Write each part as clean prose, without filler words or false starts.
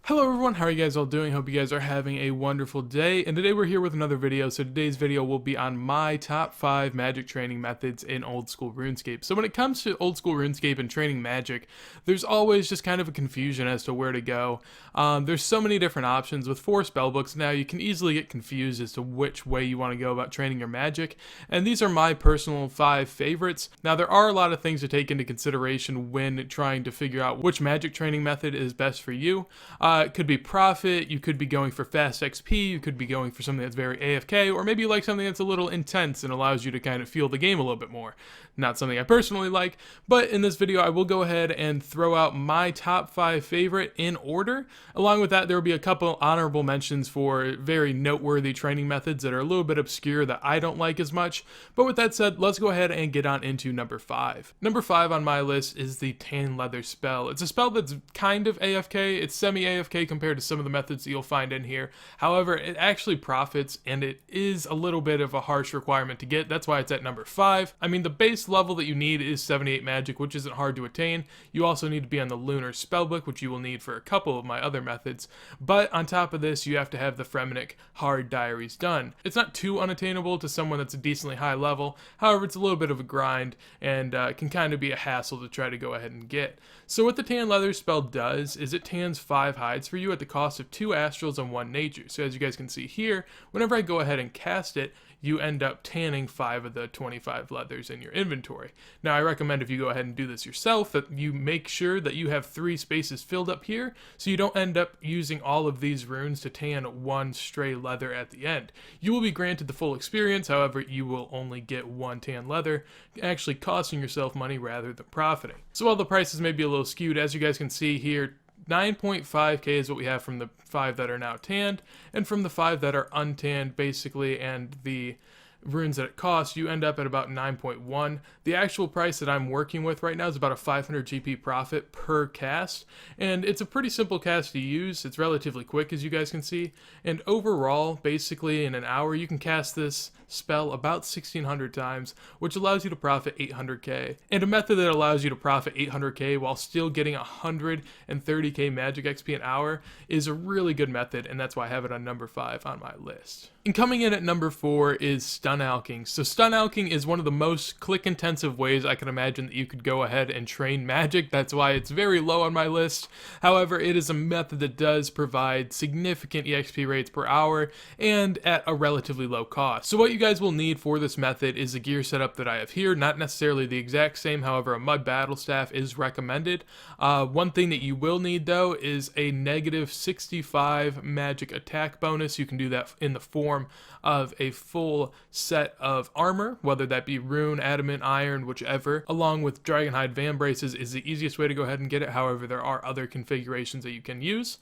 Hello everyone, how are you guys all doing? Hope you guys are having a wonderful day, and today we're here with another video. So today's video will be on my top 5 magic training methods in old school RuneScape. So when it comes to old school RuneScape and training magic, there's always just kind of a confusion as to where to go. There's so many different options. With 4 spellbooks now, you can easily get confused as to which way you want to go about training your magic, and these are my personal 5 favorites. Now there are a lot of things to take into consideration when trying to figure out which magic training method is best for you. It could be profit, you could be going for fast XP, you could be going for something that's very AFK, or maybe you like something that's a little intense and allows you to kind of feel the game a little bit more. Not something I personally like, but in this video I will go ahead and throw out my top 5 favorite in order. Along with that, there will be a couple honorable mentions for very noteworthy training methods that are a little bit obscure that I don't like as much. But with that said, let's go ahead and get on into number 5. Number 5 on my list is the Tan Leather spell. It's a spell that's kind of AFK, it's semi-AFK compared to some of the methods that you'll find in here. However, it actually profits, and it is a little bit of a harsh requirement to get. That's why it's at number 5. I mean, the base level that you need is 78 magic, which isn't hard to attain. You also need to be on the lunar spellbook, which you will need for a couple of my other methods. But on top of this, you have to have the Fremenic hard diaries done. It's not too unattainable to someone that's a decently high level. However, it's a little bit of a grind, and can kind of be a hassle to try to go ahead and get. So what the Tan Leather spell does is it tans 5 hides for you at the cost of 2 astrals and 1 nature. So as you guys can see here, whenever I go ahead and cast it, you end up tanning 5 of the 25 leathers in your inventory. Now I recommend if you go ahead and do this yourself that you make sure that you have 3 spaces filled up here so you don't end up using all of these runes to tan 1 stray leather at the end. You will be granted the full experience, however you will only get 1 tan leather, actually costing yourself money rather than profiting. So while the prices may be a little skewed, as you guys can see here, 9.5k is what we have from the 5 that are now tanned, and from the 5 that are untanned basically, and the runes that it costs, you end up at about 9.1. The actual price that I'm working with right now is about a 500 GP profit per cast, and it's a pretty simple cast to use. It's relatively quick, as you guys can see, and overall, basically in an hour, you can cast this spell about 1600 times, which allows you to profit 800k. And a method that allows you to profit 800k while still getting 130k magic XP an hour is a really good method, and that's why I have it on number 5 on my list. And coming in at number 4 is Stun Alking. So Stun Alking is one of the most click-intensive ways I can imagine that you could go ahead and train magic. That's why it's very low on my list. However, it is a method that does provide significant EXP rates per hour and at a relatively low cost. So what you guys will need for this method is the gear setup that I have here. Not necessarily the exact same, however, a mud battle staff is recommended. One thing that you will need though is a negative 65 magic attack bonus. You can do that in the form of a full set of armor, whether that be rune, adamant, iron, whichever, along with dragonhide van braces is the easiest way to go ahead and get it. However, there are other configurations that you can use.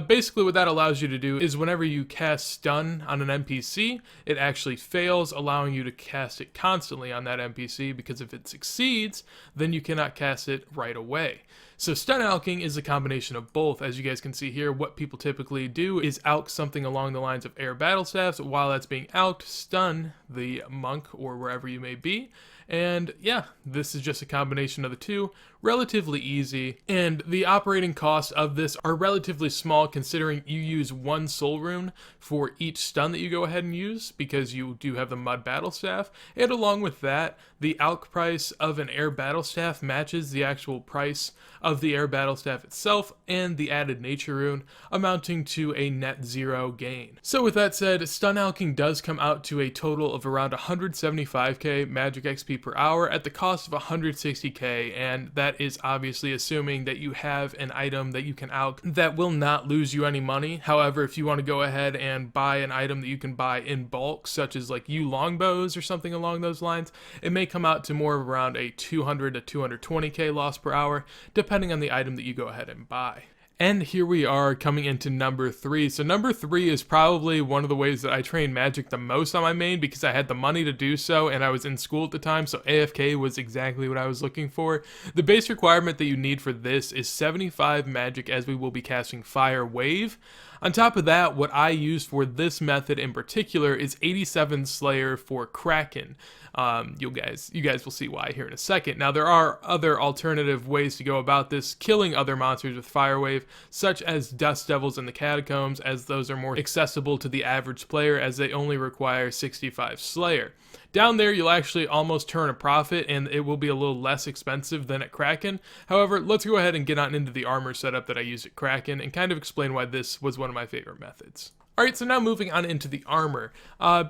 Basically what that allows you to do is whenever you cast stun on an NPC, it actually fails, allowing you to cast it constantly on that NPC, because if it succeeds, then you cannot cast it right away. So Stun Alking is a combination of both. As you guys can see here, what people typically do is alch something along the lines of air battle staffs. While that's being alched, stun the monk or wherever you may be. And yeah, this is just a combination of the two. Relatively easy, and the operating costs of this are relatively small considering you use 1 soul rune for each stun that you go ahead and use, because you do have the mud battle staff, and along with that, the alch price of an air battle staff matches the actual price of the air battle staff itself and the added nature rune, amounting to a net 0 gain. So with that said, Stun Alking does come out to a total of around 175k magic XP per hour at the cost of 160k, and that is obviously assuming that you have an item that you can alch that will not lose you any money. However, if you want to go ahead and buy an item that you can buy in bulk, such as like longbows or something along those lines, it may come out to more of around a 200 to 220k loss per hour, depending on the item that you go ahead and buy. And here we are coming into number 3. So number 3 is probably one of the ways that I train magic the most on my main, because I had the money to do so and I was in school at the time, so AFK was exactly what I was looking for. The base requirement that you need for this is 75 magic, as we will be casting Fire Wave. On top of that, what I use for this method in particular is 87 Slayer for Kraken. You guys will see why here in a second. Now, there are other alternative ways to go about this, killing other monsters with Fire Wave. like such as Dust Devils in the Catacombs, as those are more accessible to the average player as they only require 65 Slayer. Down there, you'll actually almost turn a profit, and it will be a little less expensive than at Kraken. However, let's go ahead and get on into the armor setup that I used at Kraken and kind of explain why this was one of my favorite methods. Alright, so now moving on into the armor.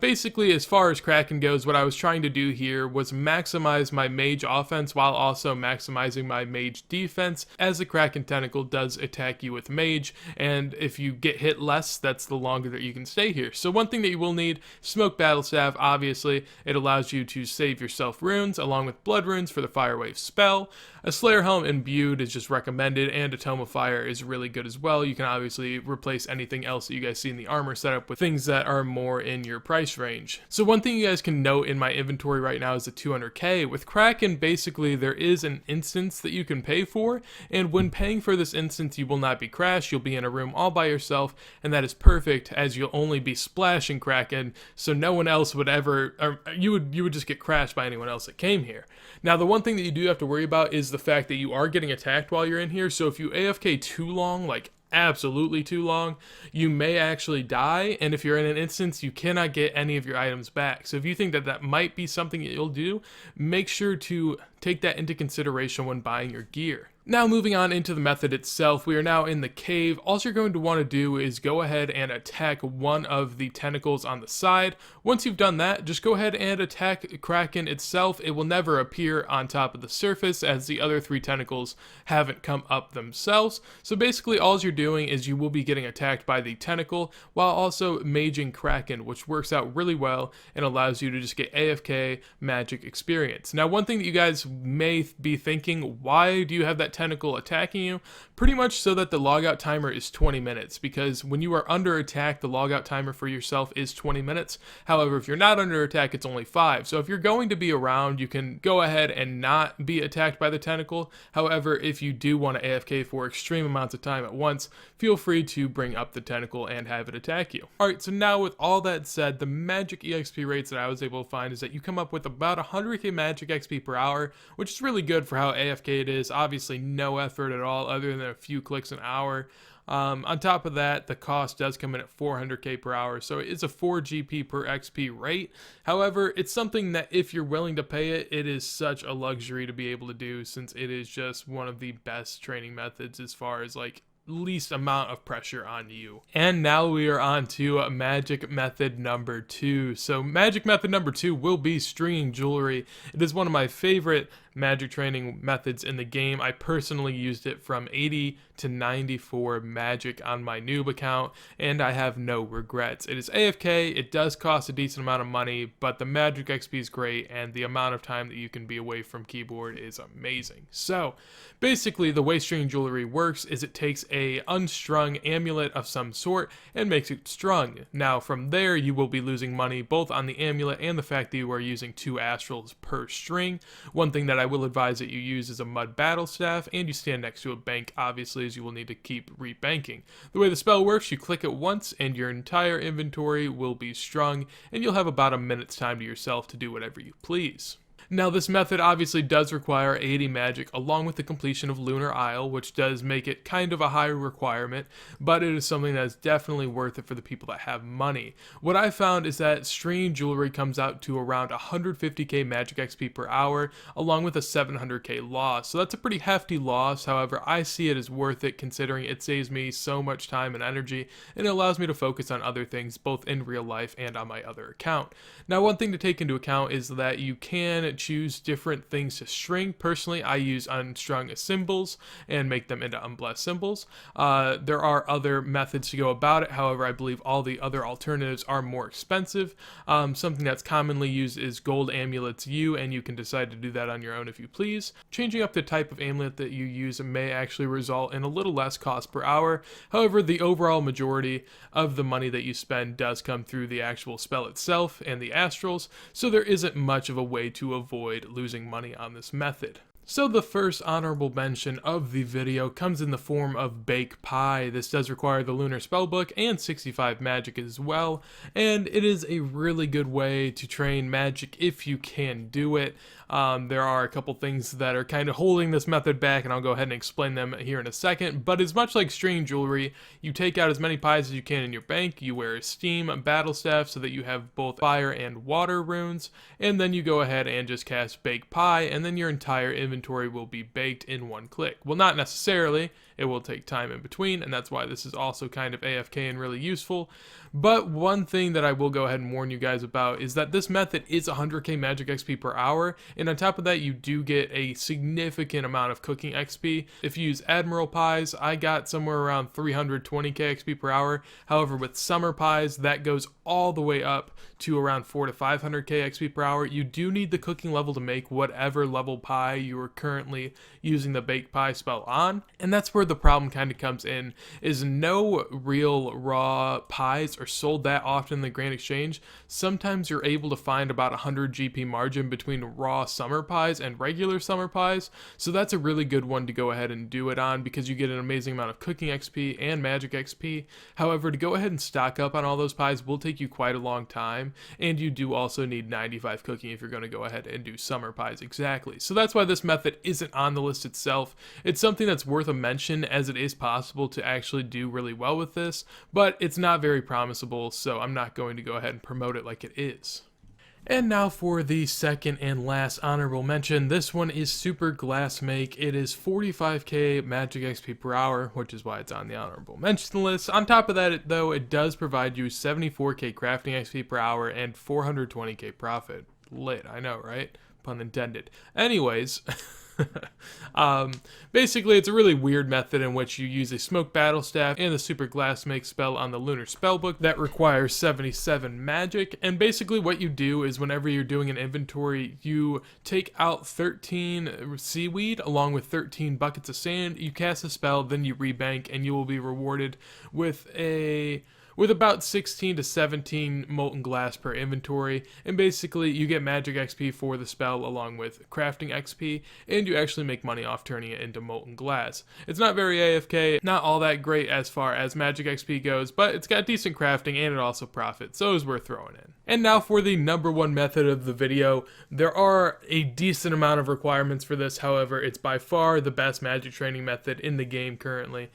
Basically, as far as Kraken goes, what I was trying to do here was maximize my Mage offense while also maximizing my Mage defense, as the Kraken Tentacle does attack you with Mage, and if you get hit less, that's the longer that you can stay here. So one thing that you will need, Smoke Battle Staff, obviously. It allows you to save yourself runes, along with Blood Runes for the Fire Wave spell. A Slayer Helm imbued is just recommended, and a Tome of Fire is really good as well. You can obviously replace anything else that you guys see in the armor setup with things that are more in your price range. So one thing you guys can note in my inventory right now is the 200k. With Kraken, basically there is an instance that you can pay for, and when paying for this instance you will not be crashed. You'll be in a room all by yourself, and that is perfect as you'll only be splashing Kraken, so no one else would ever, or you would just get crashed by anyone else that came here. Now the one thing that you do have to worry about is the fact that you are getting attacked while you're in here, so if you AFK too long, like absolutely too long, you may actually die, and if you're in an instance, you cannot get any of your items back. So if you think that that might be something that you'll do, make sure to take that into consideration when buying your gear. Now moving on into the method itself, we are now in the cave. All you're going to want to do is go ahead and attack one of the tentacles on the side. Once you've done that, just go ahead and attack Kraken itself. It will never appear on top of the surface as the other 3 tentacles haven't come up themselves. So basically all you're doing is you will be getting attacked by the tentacle while also maging Kraken, which works out really well and allows you to just get AFK magic experience. Now one thing that you guys may be thinking, why do you have that tentacle attacking you? Pretty much so that the logout timer is 20 minutes, because when you are under attack, the logout timer for yourself is 20 minutes. However, if you're not under attack, it's only 5. So if you're going to be around, you can go ahead and not be attacked by the tentacle. However, if you do want to AFK for extreme amounts of time at once, feel free to bring up the tentacle and have it attack you. Alright, so now with all that said, the magic EXP rates that I was able to find is that you come up with about 100k magic XP per hour, which is really good for how AFK it is. Obviously no effort at all other than a few clicks an hour. On top of that, the cost does come in at 400k per hour, so it's a 4 GP per XP rate. However, it's something that if you're willing to pay it, it is such a luxury to be able to do, since it is just one of the best training methods as far as like least amount of pressure on you. And now we are on to magic method number 2. So magic method number 2 will be stringing jewelry. It is one of my favorite magic training methods in the game. I personally used it from 80 to 94 magic on my noob account, and I have no regrets. It is AFK, it does cost a decent amount of money, but the magic XP is great, and the amount of time that you can be away from keyboard is amazing. So basically the way stringing jewelry works is it takes a unstrung amulet of some sort and makes it strung. Now from there you will be losing money both on the amulet and the fact that you are using 2 astrals per string. One thing that I will advise that you use is a mud battle staff, and you stand next to a bank, obviously, as you will need to keep rebanking. The way the spell works, you click it once and your entire inventory will be strung, and you'll have about a minute's time to yourself to do whatever you please. Now this method obviously does require 80 magic along with the completion of Lunar Isle, which does make it kind of a high requirement, but it is something that is definitely worth it for the people that have money. What I found is that stringing jewelry comes out to around 150k magic XP per hour along with a 700k loss, so that's a pretty hefty loss. However, I see it as worth it considering it saves me so much time and energy, and it allows me to focus on other things both in real life and on my other account. Now one thing to take into account is that you can choose different things to string. Personally, I use unstrung symbols and make them into unblessed symbols. There are other methods to go about it. However, I believe all the other alternatives are more expensive. Something that's commonly used is gold amulets U, and you can decide to do that on your own if you please. Changing up the type of amulet that you use may actually result in a little less cost per hour. However, the overall majority of the money that you spend does come through the actual spell itself and the astrals, so there isn't much of a way to avoid losing money on this method. So the first honorable mention of the video comes in the form of Bake Pie. This does require the lunar spellbook and 65 magic as well, and it is a really good way to train magic if you can do it. There are a couple things that are kind of holding this method back, and I'll go ahead and explain them here in a second, but it's much like string jewelry. You take out as many pies as you can in your bank, you wear a steam battle staff so that you have both fire and water runes, and then you go ahead and just cast Bake Pie, and then your entire inventory will be baked in one click. Well, not necessarily. It will take time in between, and that's why this is also kind of AFK and really useful. But one thing that I will go ahead and warn you guys about is that this method is 100k magic XP per hour, and on top of that you do get a significant amount of cooking XP. If you use Admiral Pies, I got somewhere around 320k XP per hour. However, with Summer Pies, that goes all the way up to around 400 to 500k XP per hour. You do need the cooking level to make whatever level pie you are currently using the Bake Pie spell on, and that's where the problem kind of comes in, is no real raw pies are sold that often in the Grand Exchange. Sometimes you're able to find about 100 GP margin between raw Summer Pies and regular Summer Pies, so that's a really good one to go ahead and do it on because you get an amazing amount of cooking XP and magic XP. However, to go ahead and stock up on all those pies will take you quite a long time, and you do also need 95 cooking if you're going to go ahead and do Summer Pies exactly. So that's why this method isn't on the list itself. It's something that's worth a mention, as it is possible to actually do really well with this, but it's not very promisable, so I'm not going to go ahead and promote it like it is. And now for the second and last honorable mention. This one is Super Glass Make. It is 45k magic XP per hour, which is why it's on the honorable mention list. On top of that, though, it does provide you 74k crafting XP per hour and 420k profit. Lit, I know, right? Pun intended. Anyways, basically it's a really weird method in which you use a smoke battle staff and the super glass make spell on the lunar spellbook that requires 77 magic, and basically what you do is whenever you're doing an inventory, you take out 13 seaweed along with 13 buckets of sand, you cast a spell, then you rebank, and you will be rewarded with about 16 to 17 molten glass per inventory, and basically you get magic XP for the spell along with crafting XP, and you actually make money off turning it into molten glass. It's not very AFK, not all that great as far as magic XP goes, but it's got decent crafting and it also profits, so it's worth throwing in. And now for the number one method of the video. There are a decent amount of requirements for this, however, it's by far the best magic training method in the game currently.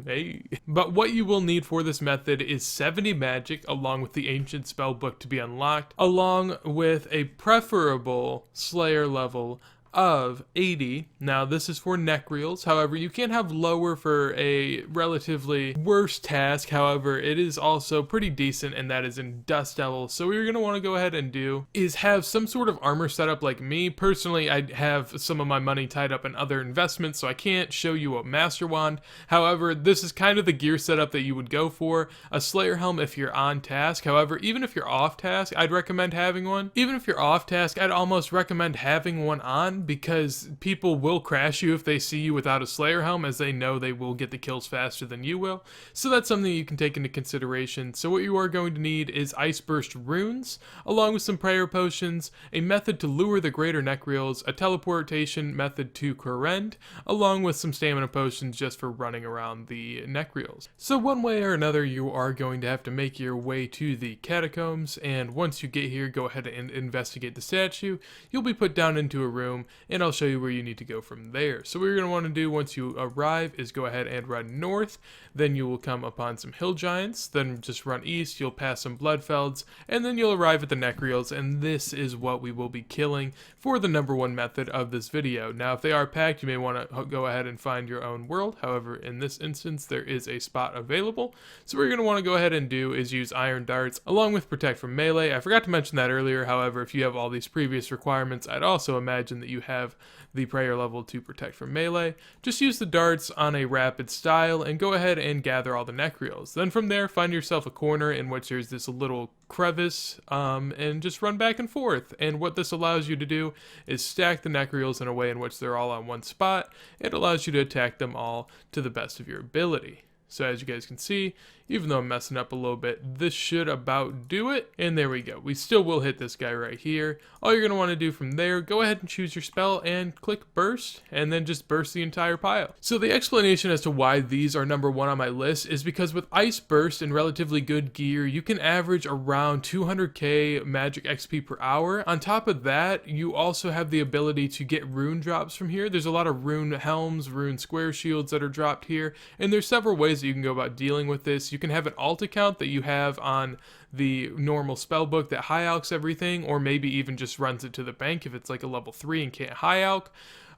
Hey. But what you will need for this method is 70 magic along with the ancient spellbook to be unlocked, along with a preferable slayer level of 80. Now this is for neck reels, however you can have lower for a relatively worse task. However, it is also pretty decent, and that is in Dust Devil. So what you're going to want to go ahead and do is have some sort of armor setup. Like me personally, I have some of my money tied up in other investments, so I can't show you a master wand. However, this is kind of the gear setup that you would go for. A slayer helm if you're on task. However, even if you're off task, I'd recommend having one. Even if you're off task, I'd almost recommend having one on, because people will crash you if they see you without a slayer helm, as they know they will get the kills faster than you will. So that's something you can take into consideration. So what you are going to need is Ice Burst runes, along with some prayer potions, a method to lure the greater neck reels, a teleportation method to Korend, along with some stamina potions just for running around the neck reels. So one way or another, you are going to have to make your way to the catacombs, and once you get here, go ahead and investigate the statue. You'll be put down into a room, and I'll show you where you need to go from there. So what you're going to want to do once you arrive is go ahead and run north, then you will come upon some hill giants, then just run east, you'll pass some bloodfelds, and then you'll arrive at the neck reels, and this is what we will be killing for the number one method of this video. Now if they are packed, you may want to go ahead and find your own world. However, in this instance there is a spot available. So what you're going to want to go ahead and do is use iron darts along with protect from melee. I forgot to mention that earlier. However, if you have all these previous requirements, I'd also imagine that you have the prayer level to protect from melee. Just use the darts on a rapid style and go ahead and gather all the neck reels. Then from there, find yourself a corner in which there's this little crevice, and just run back and forth. And what this allows you to do is stack the neck reels in a way in which they're all on one spot. It allows you to attack them all to the best of your ability. So as you guys can see, even though I'm messing up a little bit, this should about do it. And there we go. We still will hit this guy right here. All you're going to want to do from there, go ahead and choose your spell and click burst, and then just burst the entire pile. So the explanation as to why these are number 1 on my list is because with Ice Burst and relatively good gear, you can average around 200k magic XP per hour. On top of that, you also have the ability to get rune drops from here. There's a lot of rune helms, rune square shields that are dropped here, and there's several ways that you can go about dealing with this. You can have an alt account that you have on the normal spell book that high alchs everything, or maybe even just runs it to the bank if it's like a level 3 and can't high alch.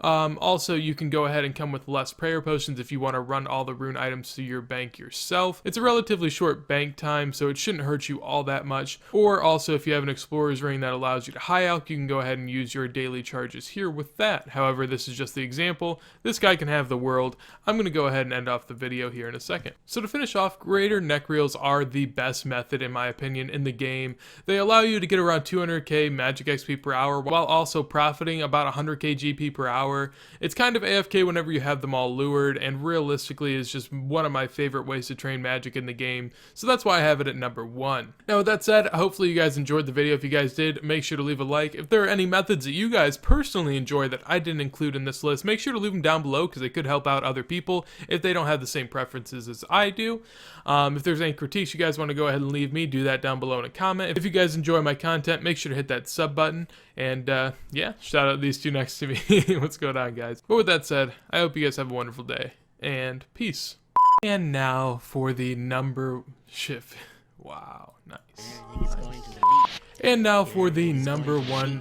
Also, you can go ahead and come with less prayer potions if you want to run all the rune items to your bank yourself. It's a relatively short bank time, so it shouldn't hurt you all that much. Or also, if you have an explorer's ring that allows you to high alch, you can go ahead and use your daily charges here with that. However, this is just the example. This guy can have the world. I'm going to go ahead and end off the video here in a second. So to finish off, greater neck reels are the best method in my opinion in the game. They allow you to get around 200k magic XP per hour while also profiting about 100k GP per hour. It's kind of AFK whenever you have them all lured, and realistically is just one of my favorite ways to train magic in the game, so that's why I have it at number 1. Now with that said, hopefully you guys enjoyed the video. If you guys did, make sure to leave a like. If there are any methods that you guys personally enjoy that I didn't include in this list, make sure to leave them down below because it could help out other people if they don't have the same preferences as I do. If there's any critiques you guys want to go ahead and leave me, do that down below in a comment. If you guys enjoy my content, make sure to hit that sub button, and yeah, shout out these two next to me. What's going on, guys? But with that said, I hope you guys have a wonderful day, and peace. And now for the number shift. Wow, nice. And now for the number 1